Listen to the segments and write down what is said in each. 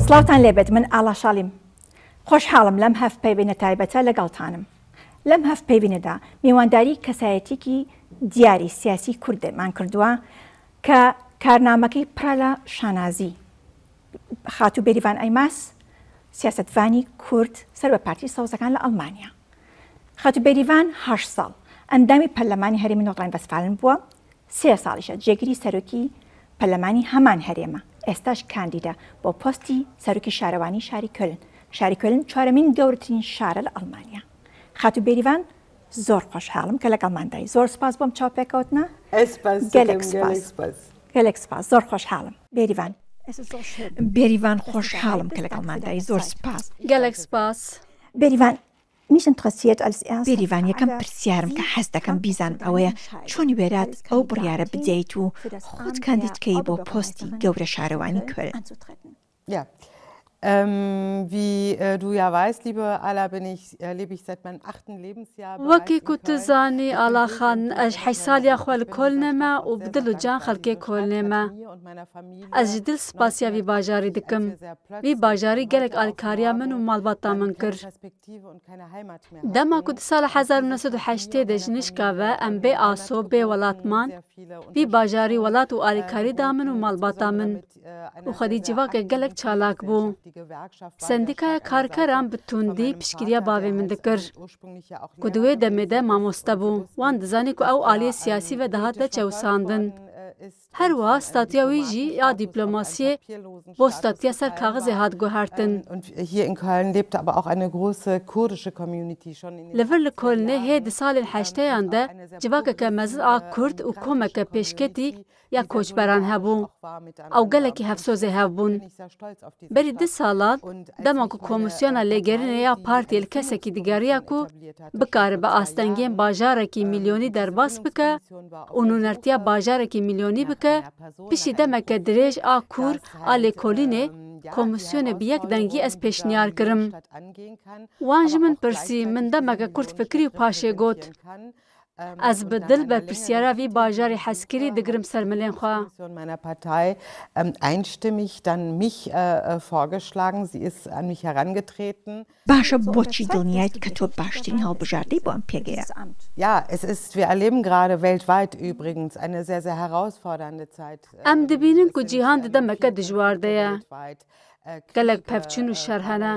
سڵاوتان لێبێت من ئاڵا شاڵیم خۆشحاڵم لەم هەفتپەیوێنە تایبەتە لەگەڵتانم لەم هەفتپەیوێنەدا میوانداری کەسایەتیەکی دیاری سیاسی کوردمان کردووە کە کارنامەکەی پڕە لە شانازی خاتوو بێریڤان ئەیماس سیاسەتوانی کورد سەر بە پارتی سەوزەکان لە ئەڵمانیا خاتوو بێریڤان 8 ساڵ ئەندامی پەرلەمانی هەرێمی نۆڕین وەستفالن بووە 3 ساڵیشە جێگیری سەرۆکی پەرلەمانی هەمان هەرێمە ئێستاش کاندیدە بۆ پۆستی سەرۆکی شارەوانی شاری کۆلن چوارەمین گەورەترین شارە لە ئەڵمانیا خاتوو بێریڤان زۆر خۆشحاڵم کە لەگەڵماندای زۆر سپاس بۆم چاوپێکەوتنە گەلێک سپاس زۆر خۆشحاڵم بێریڤان خۆشحاڵم کە لەگەڵماندای زۆر سپاس گەلێک سپاس بێریڤان میش interessiert als erstes بێریڤان یەکەم پرسیارم کە حەز دەکەم بیزانم ئەوەیە چۆنی وێرات ئەو بڕیارە بدەیت و خۆت کاندیدکەی بۆ پۆستی گەورە شارەوانی کۆلن Wie du ja weißt, liebe Alla, lebe ich seit meinem 8. Lebensjahr. وەکی کوتزانی ئاڵاخان ئەش حیسالیا خۆ لە کۆلنێمە و بدڵ و جان خەڵکێ کۆلنێمە ئەس ji dil spasiya vî bajarî dikim vî bajarî gelek alîkariya min û malbata min kir dema ku di sala 1980 de ji nişka ve em bê aso bê welatman vî bajarî welat û alîkarî da min û malbata min û xwedî civakek gelek çalak bû Sendîkaya karkeran bi tundî piştgiriya bavê min dikir ku di wê demê de mamoste bû wan dizanî ku ew aliyê siyasî ve dihate çewsandin her wiha statiya wî jî ya dîplomasiyê bo statiya ser kaxizê hat guhertin li vir li Kolnê hê di salên heşteyan de civakeke mezin a Kurd û komeke pêşketî ya koçberan hebû ew gelekî hevsozê hebûn berî 2 salan dema ku komisyona lêgerînê ya partiyê li kesekî digeriya ku bikaribe astengiyên bajarekî milyonî derbas bike û nûnertiya bajarekî milyonî bike piştî demeke dirêj a Kur a Lêkolînê komisyonê bi yek dengî ez pêşniyar kirim wan ji min pirsî min demeke Kurd fikirî û paşê got Ez bi dil berpirsyara vî bajarê hezkirî digirim ser milên xwe. Meiner Partei einstimmig dann mich vorgeschlagen. Sie ist an mich herangetreten. باشە بۆچی دڵنیایت کە تۆ باشترین هەڵبژاردەی بۆ ئەم پێگەیە؟ Ja, es ist, wir erleben gerade weltweit übrigens eine sehr, sehr herausfordernde Zeit. Em dibînin ku cîhan di demeke dijwar de ye. Gelek pevçûn û şer hene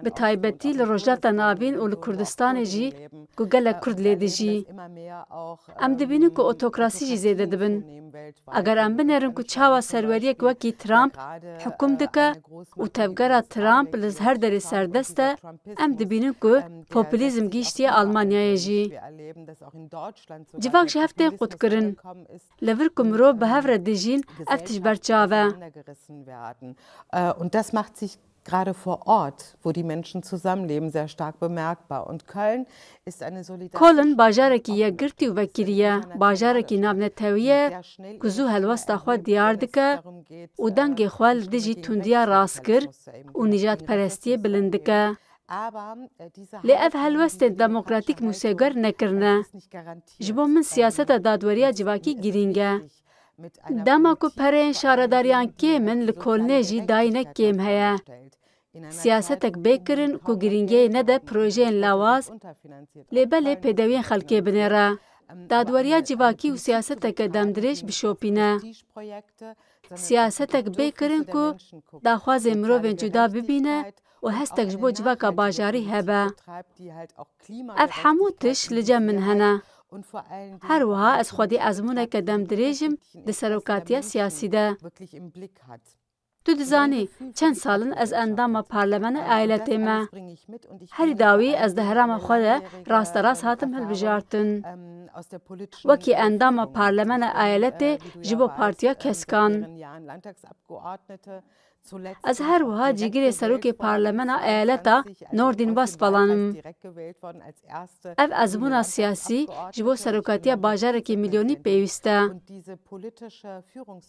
bi taybetî li Rojhilata Navîn û li Kurdistanê jî ku gelek Kurd lê dijî em dibînin ku otokrasî jî zêde dibin eger em binêrin ku çawa serweriyek wekî Trump hikûm dike û tevgera Trump li her derê serdest e em dibînin ku popülîzm gîştiye Almanyayê jî civak ji hev tên qutkirin li vir ku mirov bi hev re dijîn ev tişt berçav e Und das macht sich gerade vor Ort, wo die Menschen zusammenleben, sehr stark bemerkbar. Und Köln ist eine solidarische... Kolin bajarekî yekgirtî û vekirî ye, bajarekî navnetewî ye ku zû helwesta xwe diyar dike û dengê xwe li dijî tundiya rastkir û nîjadperestiyê bilind dike. Lê ev helwestên demokratîk musêger nekirine. Ji bo min siyaseta dadweriya civakî girîng e. Dema ku pereyên şaredariyan kêm in li Kolnê jî dayînek kêm heye. Siyasetek bêkirin ku girîngiyê nede projeyên lawaz lêbelê pêdeviyên xelkê binêre. Dadweriya civakî û siyaseteke demdirêj bişopîne. Siyasetek bêkirin ku daxwazên mirovên cuda bibîne û hestek ji bo civaka bajarî hebe. Ev hemû tiş li cem min hene. Her wiha ez xwedî ezmûneke demdirêjim di serokatiya siyasî de. Tu dizanî çend salin ez endama parlemena eyaletê me. Herî dawî ez di herêma xwe de rasterast hatim hilbijartin. Wekî endama parlemena eyaletê ji bo partiya Keskan. Ez her wiha cîgirê serokê parlemena eyaleta Nordrhein-Westfalenîm. Ev ezmûna siyasî ji bo serokatiya bajarekî milyonî pêwîst e.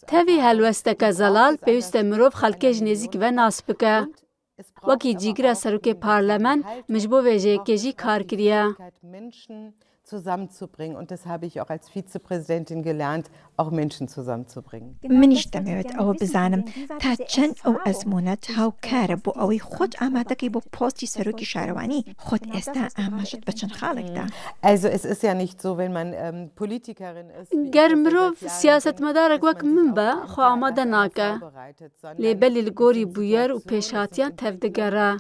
Tevî helwesteke zelal pêwîst e mirov xelkê ji nêzik ve nas bike. وەکی جیگرە سەرۆکێ پارلەمان مش بۆ وێژەیەکێژی کار کردە. zusammenzubringen. Und das habe ich auch als Vizepräsidentin gelernt, auch Menschen zusammenzubringen. منیش دەمەوێت ئەوە بزانم تا چەند ئەو ئەزمونەت هاوکارە بۆ ئەوەی خۆت ئامادەکەی بۆ پۆستی سەرۆکی شارەوانی خۆت ئێستا ئاماژت بە چەند خاڵێکدا. Also es ist ja nicht so, wenn man Politikerin ist. گەر مرۆڤ سیاسەتمەدارێک وەک من بە خۆ ئامادە ناکە لێبەلی لە گۆری بویەر و پێشهاتیان تەفدەگەڕە.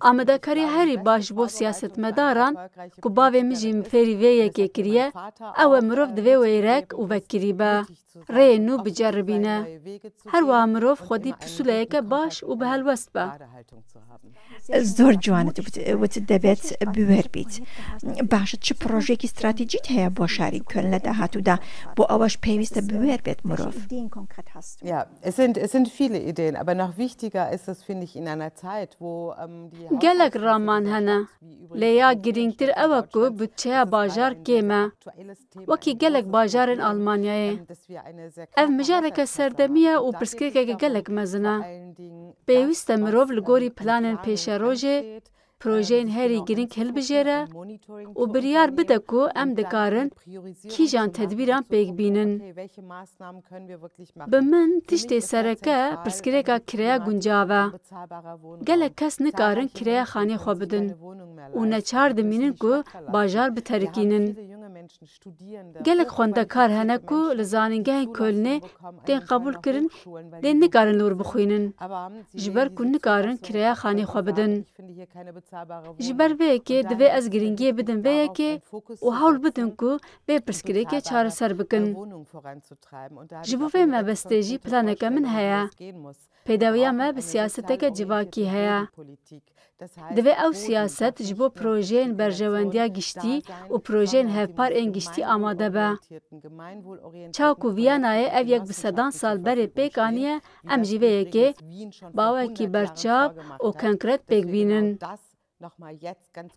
ئامادەکاری هەری باش بۆ سیاسەتمەداران کو باوێ مژی فێری vê yekê kiriye ew e mirov divê wêrek û vekirî be rêyê nû biceribîne her wiha mirov xwedî pisûleyeke baş û bi helwest be. زۆر جوانت وت دەبێت بوێر بیت. باشە چ پرۆژێکی استراتیجیت هەیە بۆ شاری کۆلن لە داهاتوودا بۆ ئەوەش پێویستە بوێر بێت مرۆڤ؟ Ja, es sind viele Ideen, aber noch wichtiger ist es, finde ich, in einer Zeit, wo die gelek raman hene lê ya girîngtir ew e ku bütçeya bajar kêm e wekî gelek bajarên Almanyayê ev mijareke serdemî ye û pirsgirêkeke gelek mezin e. Pêwîst e mirov li gorî planên pêşerojê projeyên herî girîng hilbijêre û biryar bide ku em dikarin kîjan tedbîran pêk bînin. Bi min tiştê sereke pirsgirêka kiraya guncav e. Gelek kes nikarin kiraya xanê xwe bidin û neçar dimînin ku bajar biterikînin. Gelek xwendekar hene ku li zanîngehên Kölnê tên qebûl kirin lê nikarin li wir bixwînin ji ber ku nikarin kiraya xanê xwe bidin. Ji ber vê yekê divê ez giringiyê bidim vê yekê û hewl bidin ku vê pirsgirêkê çareser bikin. Ji bo vê mebestê jî planeke min heye. Pêdaviya me bi siyaseteke civakî heye. Divê ew siyaset ji bo projeyên berjewendiya giştî û projeyên hevpar ên giştî amade be. Çawa ku Vîyanayê ev yek bi sedan sal berê pêk aniye em jî vê yekê bawekî berçav û konkret pêk bînin.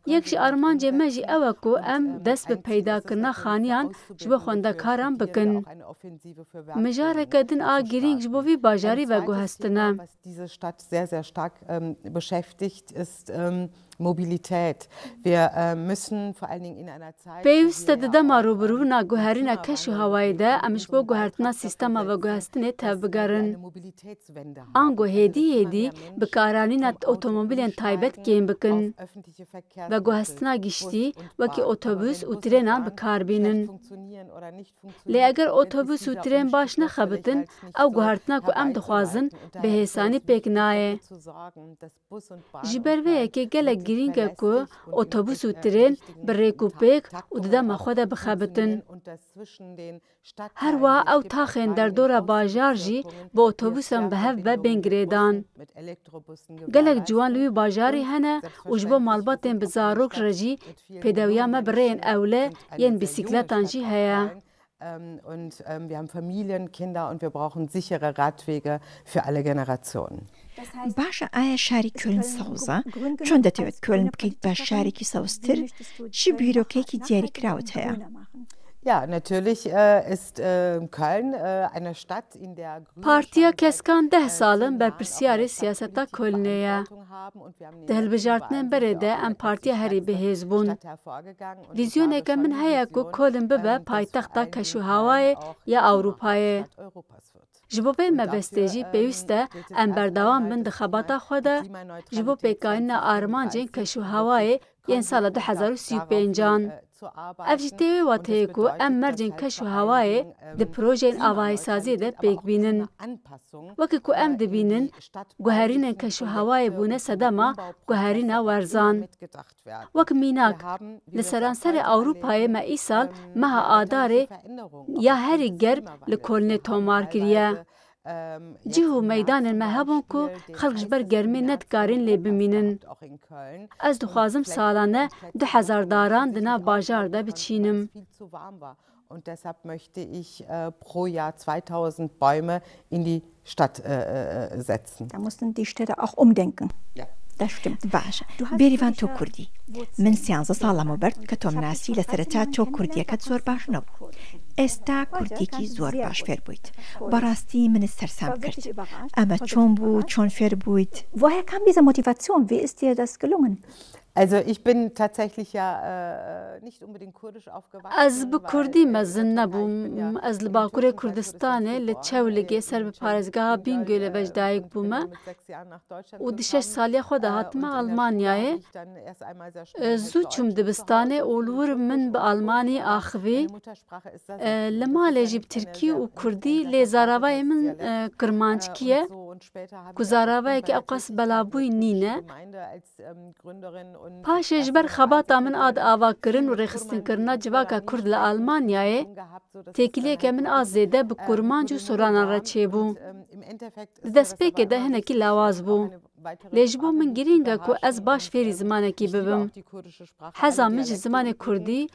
Yek ji armancê me jî ew e ku em dest bi peydakirina xaniyan ji bo xwendekaran bikin. Mijareke din a girîng ji bo vî bajarî veguhestine. Mobilität. Wir müssen vor allen Dingen in einer Zeit pêwîst e di dema rûbirûna guherîna keş û hewayê de em ji bo guhertina sîstema veguhestinê tev bigerin. Ango hêdî hêdî bikaranîna otomobîlên taybet kêm bikin. Veguhestina giştî wekî otobûs û trênan bikarbînin. Lê eger otobûs û trên baş nexebitin ew guhertina ku em dixwazin bi hêsanî pêk nayê. Ji ber vê yekê gelek girîng e ku otobûs û trên bi rêkûpêk û di dema xwe de bixebitin. Her wiha ew taxên derdora bajar jî bi otobûsan bi hev be bên girêdan. Gelek ciwan li wî bajarî hene û ji bo malbatên bi zarok re jî pêdaviya me bi rêyên ewle yên bîsîkletan jî heye. Und wir haben Familien, Kinder und wir brauchen sichere Radwege für alle Generationen. باشە ئایا شاری کۆلن سەوزە؟ چۆن دەتەوێت کۆلن بکەیت بە شارێکی سەوزتر؟ چی بیرۆکەیەکی دیاریکراوت هەیە؟ Ja, natürlich ist Köln eine Stadt, in der Partiya Keskan 10 salin berpirsiyarê siyaseta Kölnê ye. Di hilbijartinên berê de em partiya herî bihêz bûn. Vîzyoneke min heye ku Köln bibe paytexta keş û hewayê ya Ewropayê. Ji bo vê mebestê jî pêwîst e em berdewam bin di xebata xwe de ji bo pêkanîna armancên keş û hewayê yên sala 2035-an. Ev jî tê wê wateyê ku em mercên keş û hewayê di projeyên avahîsaziyê de pêk bînin. Wekî ku em dibînin guherînên keş û hewayê bûne sedema guherîna werzan. Wek mînak li seranserê Ewropayê me îsal meha adarê ya herî germ li Kölnê tomar kiriye. Cih û meydanên me hebûn ku xelk ji ber germê nedikarin lê bimînin. Ez dixwazim salane 2000 daran di nav bajar de biçînim. Und deshalb möchte ich pro Jahr 2000 Bäume in die Stadt setzen. Da mussten die Städte auch umdenken. Ja. Das stimmt. باشە. بێریڤان تۆ کوردی. من 13 ساڵەمە بەرد کە تۆم ناسی لە سەرەتا تۆ کوردیەکەت زۆر باش نەبوو. ئێستا کوردێکی زۆر باش فێر بوویت بەڕاستی منت سەرسام کرد ئەمە چۆن بوو چۆن فێر بوویت Woher kam diese Motivation? Wie ist dir das gelungen? Also ich bin tatsächlich ja nicht unbedingt kurdisch aufgewachsen. Ez bi Kurdî mezin nebûm. Ez li Bakurê Kurdistanê li Çewligê ser bi parêzgeha Bingölê vejdayîk bûme û di 6 saliya xwe de hatime Almanyayê. Zû çûm dibistanê û li wir min bi Almanî axivî. Li malê jî bi Tirkî û Kurdî lê zaravayê min kirmanckî ye ku zaravayekî ew qas belabûyî nîne. Paşê ji ber xebata min a di avakirin û rêxistinekirina civaka Kurd li Almanyayê têkiliyeke min a zêde bi kurmanc û soranan re çêbû. Di destpêkê de hinekî lawaz bû. Lê ji bo min girîng e ku ez baş fêrî zimanekî bibim. Heza min ji zimanê Kurdî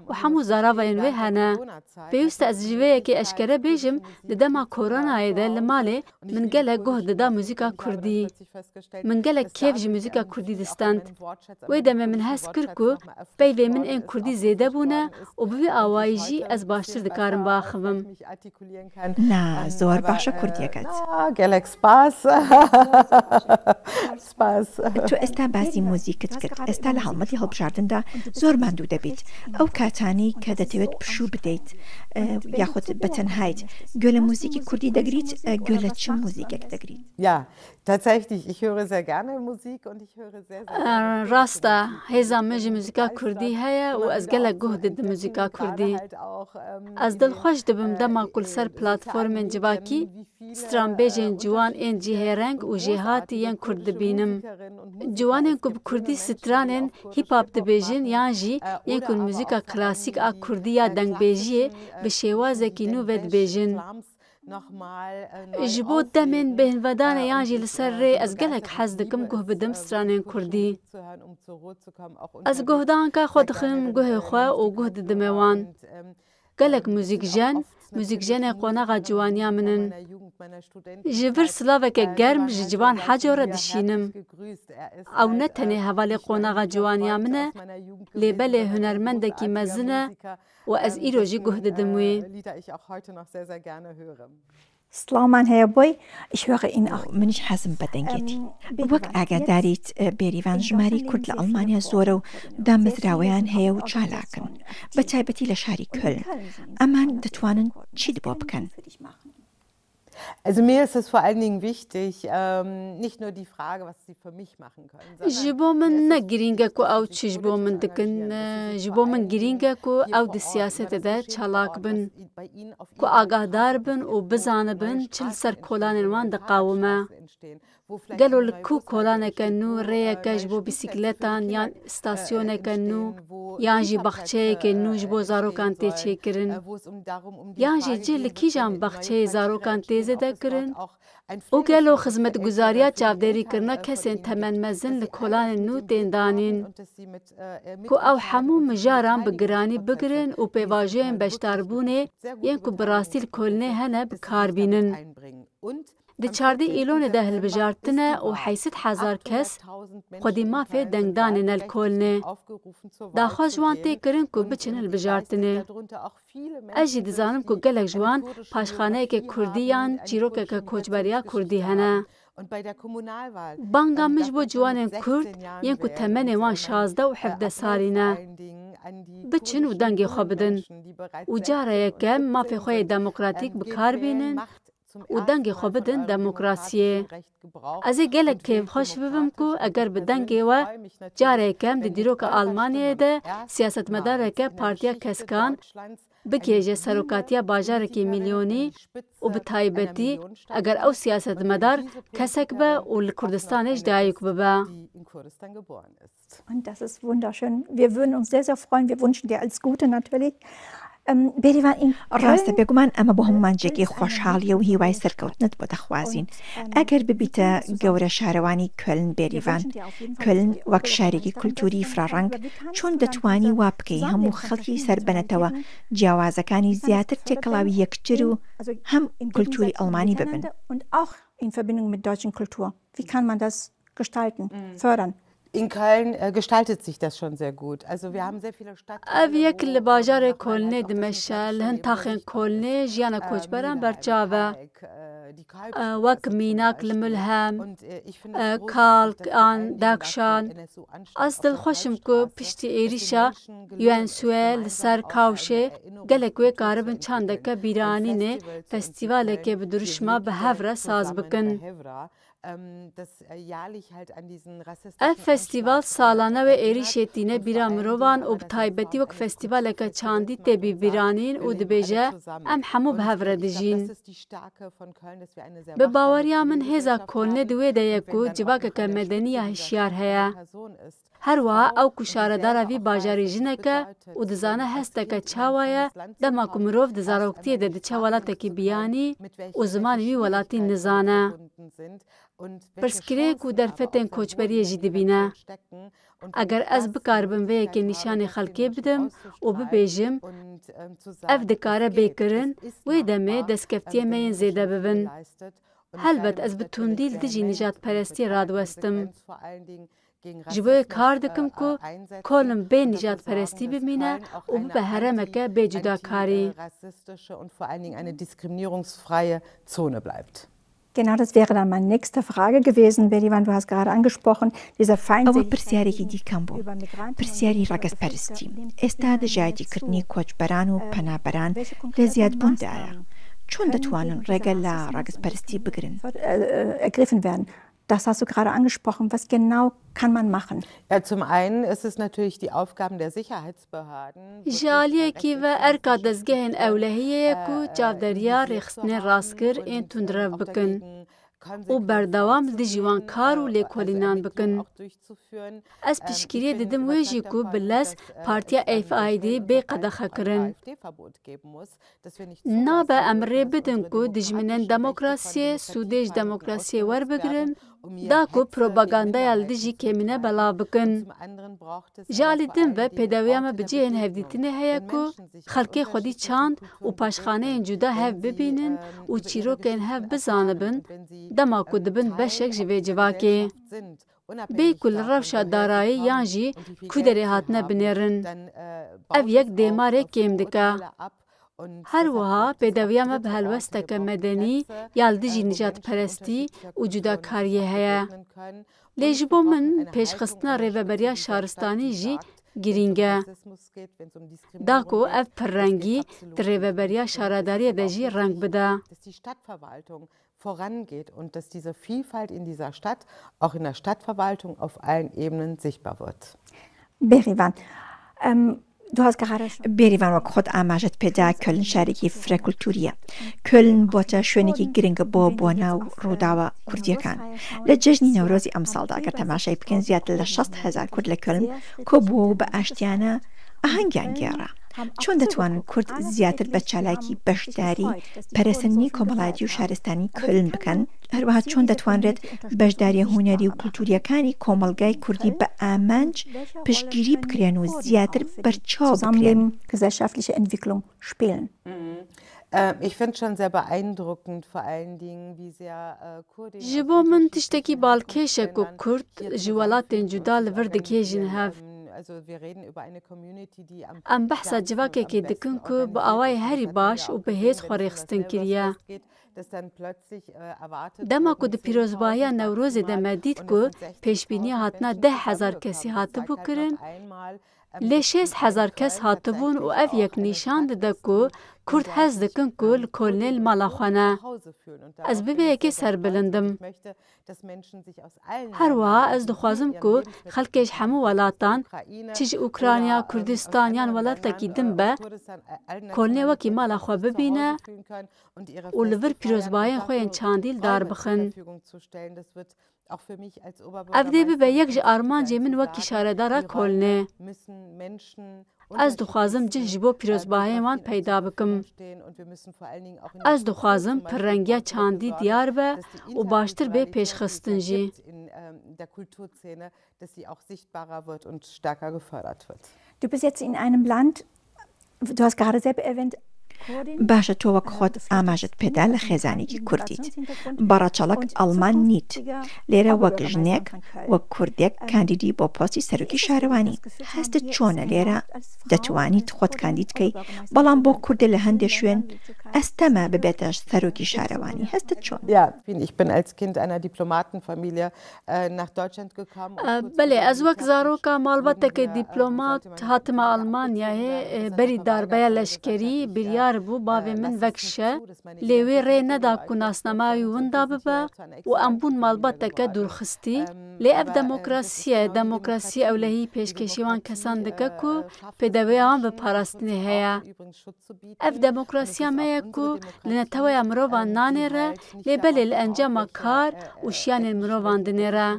û hemû zaravayên wê hene. Pêwîst e ez ji vê yekê eşkere bêjim di dema koronayê de li malê min gelek goh dida muzîka Kurdî. Min gelek kêf ji muzîka Kurdî distend. Wê demê min hes kir ku peyvê min ên Kurdî zêde bûne û bi vî awayî jî ez baştir dikarim biaxivim. نا زۆر باشە کوردیەکەت gelek spas. Spas. تۆ ئێستا باسی مۆزیکت کرد ئێستا لە هەڵمەتی هەڵبژاردندا زۆر ماندوو دەبیت ئەو کاتانی کە دەتەوێت پشوو بدەیت یاخود بەتەنهایت گوێ لە موزیکی کوردی دەگریت گوێ لە چ موزیکێک دەگریت Ja, tatsächlich, ich höre sehr gerne Musik und ich höre sehr, sehr Rast e hêza min ji muzîka Kurdî heye û ez gelek goh didim muzîka Kurdî. Ez dilxweş dibim dema ku li ser platformên civakî stranbêjên ciwan ên cihêreng û jêhatî yên Kurd dibînim. Ciwanên ku bi Kurdî stranên hip-hop dibêjin yan jî yên ku muzîka klasîk a Kurdî ya dengbêjiyê bi şêwazekî nû ve dibêjin. Ji bo demên bêhnvedanê yan jî li ser rê ez gelek hez dikim guh bidim stranên Kurdî. Ez guhdanka xwe dixim guhê xwe û guh didime wan. Gelek muzîkjen, muzîkjenê qonaxa ciwaniya min in. Ji vir silaveke germ ji civan heco re dişînim. Ew ne tenê hevalê qonaxa ciwaniya min e, lê belê hunermendekî mezin e û ez îro jî guh didim wê. سڵاومان هەیە بۆی ich höre ihn auch منیش حەزم بە دەنگێتی وەک ئاگاداریت بێریڤان ژماری کورد لە ئەڵمانیا زۆرە و دامەزراوەیان هەیە و چالاکن بە تایبەتی لە شاری کۆلن ئەمان دەتوانن چیت بۆ بکەن Also mir ist es vor allen Dingen wichtig, nicht nur die Frage, was Sie für mich machen können. Ji bo min ne girîng e ku ew çi ji bo min dikin, ji bo min girîng e ku ew di siyasetê de çalak bin, ku agahdar bin û bizanibin çi li ser kolanên wan diqawime. Gelo li ku kolaneke nû rêyeke ji bo bîsîkletan yan stasyoneke nû yan jî baxçeyekê nû ji bo zarokan tê çêkirin. Yan jî cih li kîjan baxçeyê zarokan tê zêde kirin û gelo xizmetguzariya çavderîkirina kesên temenmezin li kolanên nû tên danîn. Ku ew hemû mijaran bi giranî bigirin û pêvajiyên beşdarbûnê yên ku bi rastî li kolinê hene bikarbînin. Di çardê îlonê de hilbijartine û 800,000 kes xwedî mafê dengdanên el kolinê. Daxwaz ji wan tê kirin ku biçin hilbijartinê. Ez jî dizanim ku gelek ji wan paşxaneyeke Kurdî yan çîrokeke koçberiya Kurdî hene. Banga min ji bo ciwanên Kurd yên ku temenê wan 16 û 17 salî ne. Biçin û dengê xwe bidin û cara yekem mafê xwe yê demokratîk bikarbînin û dengê xwe bidin demokrasiyê. Ez ê gelek kêfxweş bibim ku eger bi dengê we careyekem di dîroka Almanyayê de siyasetmedareke Partiya Keskan bikêje serokatiya bajarekî milyonî û bi taybetî eger ew siyasetmedar kesek be û li Kurdistanê ji dayîk bibe. Und das ist wunderschön. Wir würden uns sehr, sehr freuen. Wir wünschen dir alles Gute natürlich. ڕاستە بێگومان ئەمە بۆ هەمومانجێکی خۆشحاڵیە و هیوای سەرکەوتنت بۆ دەخوازین ئەگەر ببیتە گەورە شارەوانی کۆلن بێریڤان کۆلن وەک شارێکی کولتوری فراڕەنگ چۆن دەتوانی وا بکەی هەموو خەڵکی سەربەنەتەوە جیاوازەکانی زیاتر تێکەڵاوی یەکتر و هەم کولتوری ئەڵمانی ببن Wie kann man das gestalten, fördern? In Köln gestaltet sich das schon sehr gut. Also wir haben sehr viele Ev yek li bajarê Kolnê dimeşe, li hin taxên Kolnê jiyana koçberan berçav e. Wek mînak li Mülhem, Kalk an Dakşan. Ez dilxweşim ku piştî êrişa UNSUE li ser Kawşê gelek wê karibin çandeke bîranînê festîvalekê bi duruşma bi hev re saz bikin. Ev festîval salane ve êrişê tîne bîra mirovan û bi taybetî wek festîvaleke çandî tê bîranîn û dibêje em hemû bi hev re dijîn. Bi baweriya min hêza Kolnê di wê de ye ku civakeke medenî ya hişyar heye. Her wiha ew ku şaredara vî bajarê jineke û dizane hesteke çawa ye dema ku mirov di zaroktiyê de diçe welatekî biyanî û zimanê wî welatî nizane. Pirsgirêk û derfetên koçberiyê jî dibîne. Eger ez bikaribim vê yekê nîşanê xelkê bidim û bibêjim ev dikare bêkirin, wê demê destkeftiyê me yên zêde bibin. Helbet ez bi tundî li dijî nijadperestiyê radiwestim. Ji bo kar dikim ku kolin bê nijadperestî bimîne û bibe heremeke bê cudakarî. Genau, das wäre dann meine nächste Frage gewesen. Berivan, du hast gerade angesprochen, dieser Feindselig پرسیارێکی دیکەم بوو. پرسیاری ڕەگەزپەرستی. ئێستا دژایەتیکردنی کۆچبەران و پەنابەران لە زیادبووندایە. چۆن دەتوانن ڕێگە لە ڕەگەزپەرستی بگرن؟ ergriffen werden. Das hast du gerade angesprochen. Was genau kann man machen? Ja, zum einen ist es natürlich die Aufgaben der Sicherheitsbehörden. Ji aliyekî ve erka dezgehên ewlehiyê ye ku çavderiya rêxistinê rastgir ên tundrev bikin û berdewam dijî wan kar û lêkolînan bikin. Ez piştgiriyê didim wê jî ku bi lez Partiya AfD bê qedexe kirin. Nabe em rê bidin ku dijminên demokrasiyê sûdê ji demokrasiyê werbigirin, da ku propagandaya li dijî kêmîne belav bikin. Ji alî din ve pêdawiya me bi cihên hevdîtinê heye ku xelkê xwedî çand û paşxaneyên cuda hev bibînin û çîrokên hev bizanibin, dema ku dibin beşek ji vê civakê. Bê ku li rewşa darayî yan jî kûderê hatine binêrin. Ev yek dêmarê kêm dike. Her wiha pêdawiya me bi helwesteke medenî ya li dijî nijadperestî û cudakariyê heye. Lê ji bo min pêşxistina rêveberiya şaristanî jî girîng e. Da ku ev pirrengî di rêveberiya şaredariyê de jî reng bide. Vorangeht und dass diese Vielfalt in dieser Stadt, auch in der Stadtverwaltung, auf allen Ebenen sichtbar wird. Berivan, du hast gerade... بێریڤان وەک خۆت ئاماژت پێدا کۆلن شارێکی فرەکولتوریە. کۆلن بۆتە شوێنێکی گرنگە بۆ ناو ڕووداوە کوردیەکان. لە جەژنی نەورۆزی ئەمساڵدا ئەگەر تەماشای بکەن زیاتر لە 60,000 کورد لە کۆلن کۆبووە و بە ئاشتیانە ئاهەنگیان گێڕا. چۆن دەتوانن کورد زیاتر بە چالاکی بەشداری پەرەسەندنی کۆمەڵایەتی و شارستانی کۆلن بکەن؟ هەروەها چۆن دەتوانرێت بەشداریە هونەری و کولتوریەکانی کۆمەلگای کوردی بە ئامانج پشتگیری بکرێن و زیاتر بەرچاو بکرێن؟ gesellschaftliche Entwicklung spielen. Ich finde schon sehr beeindruckend, vor allen Dingen, wie sehr Kurdinnen... Ji bo min tiştekî balkêş e ku Kurd ji welatên cuda li vir dikêjin hev. Em behsa civakekê dikin ku bi awayê herî baş û bi hêz xwe rêxistin kiriye. Dema ku di pîrozbahiya Newrozê de me dît ku pêşbîniya hatina 10,000 kesî hatibû kirin, lê 6,000 kes hatibûn û ev yek nîşan dide ku Kurd hez dikin ku li Kolnê li mala xwe ne. Ez bi vê yekê serbilindim. Her wiha ez dixwazim ku xelkê ji hemû welatan, çi ji Ukrayna, Kurdistan yan welatekî din be, Kolnê wekî mala xwe bibîne û li vir pîrozbahiyên xwe yên çandî li dar bixin. Ev dê bibe yek ji armancê min wekî şaredara Kolnê. Ez dixwazim cih ji bo pîrozbahiyên wan peyda bikim. Ez dixwazim pirrengiya çandî diyar be û baştir bê pêşxistin jî. Du bist jetzt in einem Land, du hast gerade selbst erwähnt, باشە تۆ وەک خۆت ئاماژت پێدا لە خێزانێکی کوردیت بەڕەچەڵک ئەڵمان نیت لێرە وەک ژنێک وەک کوردێک کاندیدی بۆ پۆستی سەرۆکی شارەوانی هەستت چۆنە لێرە دەتوانیت خۆت کاندید بکەی بەڵام بۆ کوردە لە هەندێک شوێن ئەستەمە ببێتە سەرۆکی شارەوانی هەستت چۆن؟ Ich bin als Kind einer Diplomatenfamilie nach Deutschland gekommen. بەێ ئەز وەک زارۆکە ماڵبەتێکی دیپلۆمات هاتمە ئەڵمانیایە بەری داربەیە لەشکری بریار بوو باوێ من vekşe lêwê rê neda ku nasnameyî winda bibe û em bûn malbateke dûrxistî lê ev demokrasî ewlehî pêşkêşî wan kesan dike ku pêdevêya wan bi parastinê heye. Ev demokrasiya me ye ku li neteweya mirovan nanêre lê belê li encama kar û şiyanên mirovan dinêre.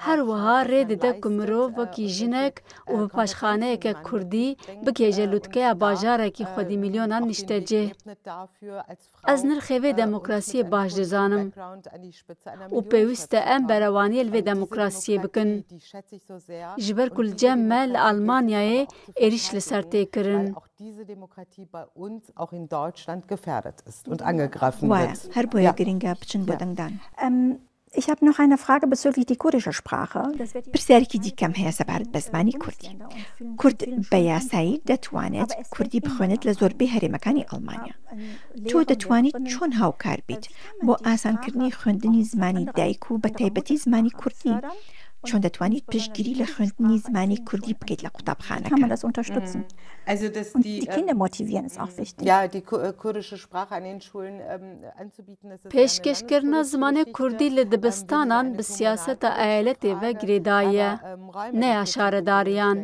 Her wiha rê dide ku mirov wekî jinek û bi paşxaneyeke Kurdî bikêje lûtkeya bajarekî xwedî milyonan niştecê. Ez nirxê vê demokrasiyê baş dizanim û pêwîst e em berewaniyê li vê demokrasiyê bikin. Ji ber ku li cem me li Almanyayê êriş li ser tê kirin. Her boya giringa biçin bo dengdan. Ich habe noch eine Frage bezüglich die kurdische Sprache. پرسیارێکی دیکەم هەیە سەبارەت بە زمانی کوردی. کورد بە یاسایی دەتوانێت کوردی بخوێنێت لە زۆربەی هەرێمەکانی ئەڵمانیا. تۆ دەتوانیت چۆن هاوکار بیت بۆ ئاسانکردنی خوێندنی زمانی دایک و بە تایبەتی زمانی کوردی؟ چۆن دەتوانیت پشتگیری لە خوێندنی زمانی کوردی بکەیت لە قوتابخانەکە؟ Kann man das unterstützen? Und die Kinder motivieren ist auch wichtig. Ja, die kurdische Sprache an den Schulen anzubieten. Pêşkêşkirina zimanê Kurdî li dibistanan bi siyaseta eyaletê ve girêdaye ne ya şaredariyan.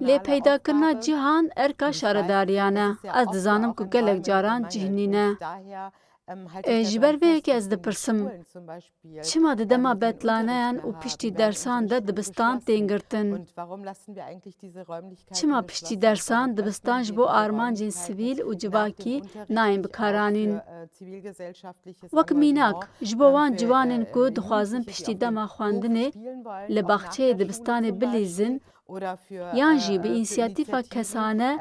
Lê peydakirina cîhan erka şaredariyan e. Ez dizanim ku gelek caran cîhanîne. Ji ber vê yekê ez dipirsim çima di dema betlaneyan û piştî dersan de dibistan tên girtin? Çima piştî dersan dibistan ji bo armancên sivîl û civakî nayên bikaranîn? Wek mînak ji bo wan ciwanên ku dixwazin piştî dema xwendinê li baxçeyê dibistanê bilîzin yan jî bi înisiyatîfa kesane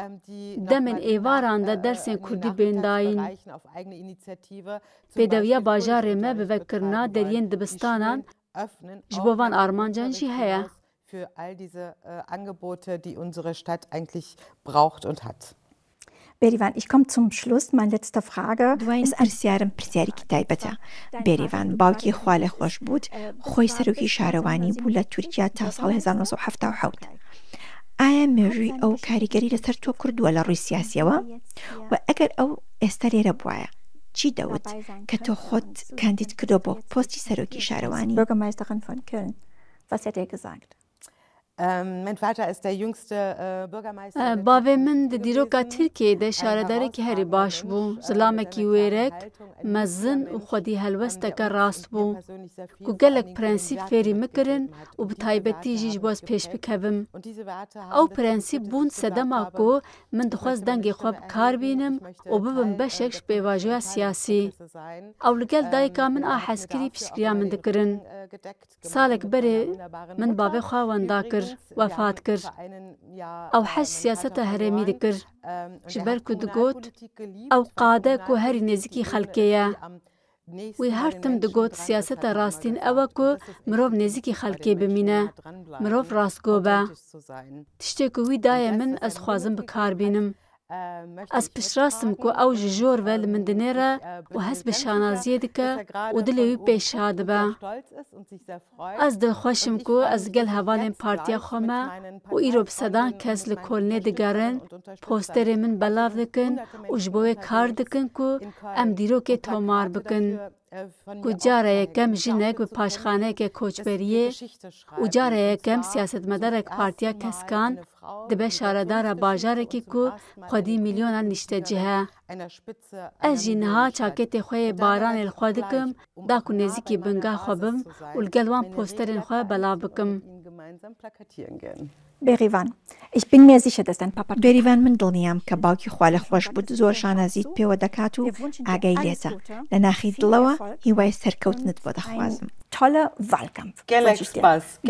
demên êvaran de dersên Kurdî bêndayîn. Pêdeviya bajarê me bi vekirina deriyên dibistanan ji bo van armancan jî heye. Für all diese Angebote, die unsere Stadt eigentlich braucht und hat. Berivan, ich komme zum Schluss. Meine letzte Frage ist پرسیارم پرسیارێکی تایبەتە. بێریڤان باوکی خوا لێ خۆش بووت خۆی سەرۆکی شارەوانی بوو لە تورکیا تا ساڵ 1970. ئایا مێژووی ئەو کاریگەری لەسەر تۆ کردووە لە ڕووی سیاسیەوە؟ و ئەگەر ئەو ئێستا لێرە بووایە چی دەوت کە تۆ خۆت کاندید کردو بۆ پۆستی سەرۆکی شارەوانی؟ Bürgermeisterin von Köln. Was hat er gesagt? Mein Vater ist der jüngste Bürgermeister. Bavê min di dîroka Tirkiyeyê de şaredarekî herî baş bû. Zilamekî wêrek, mezin û xwedî helwesteke rast bû. Ku gelek prensîp fêrî mikirin û bi taybetî jî ji bo ez pêş bikevim. Ew prensîp bûn sedema ku min dixwaz dengê xwe bi kar bînim û bibim beşek ji pêvajoya siyasî. Ew li gel dayika min a hezkirî piştgiriya min dikirin. Salek berê min bavê xwe wenda kir. وفات کر او حج سیاست هرمی دکر جبر کو دگوت او قاده کو هری نزیکی خلکیه وی هر تم دگوت سیاست راستین او کو مروف نزیکی خلکی بمینه مروف راستگو به تشتی کو وی دای من از خوازم بکار بینم از پشراستم کو او جور ول من دنیره و حسب شانازیه دکه و دلوی پیشاد به از دل خوشم کو از گل هوالین پارتیا خومه و ایرو بسدان کس لکولنه دگرن پوستر من بلاف دکن و جبوه کار دکن کو ام دیرو که تومار بکن کو جاره یکم جنک و پاشخانه که کوچبریه و جاره یکم سیاست مدارک پارتیا کسکان دبه شاردار باجاره که کو خودی میلیون نشته جهه از جنها چاکت خوی باران الخوادکم دا کو نزیکی بنگا خوبم و الگلوان پوسترین خواه بلا بکم. Berivan, ich bin mir sicher, dass dein Papa... Berivan من دڵنیام کە باوکی خوا لە خۆش بوو زۆر شانازیت پێوە دەکات و ئاگای لێتە لە ناخی دڵەوە هیوای سەرکەوتنت بۆ دەخوازم. تۆڵە ڤالکەم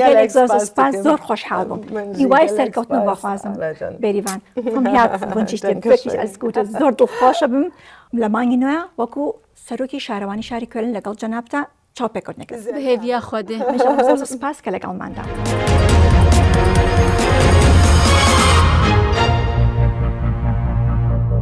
گەلێک سپاس زۆر خۆشحاڵ بووم هیوای سەرکەوتنە بەخوازم بێریڤان بۆنچی ئەسکوتە زۆر دڵخۆشە بم لە مانگی نوێ وەکو سەرۆکی شارەوانی شاری کوێلن لەگەڵ جەنابتە چاوپێکردنەکە بەهێویا خودێ سپاس کە لەگەڵماندا.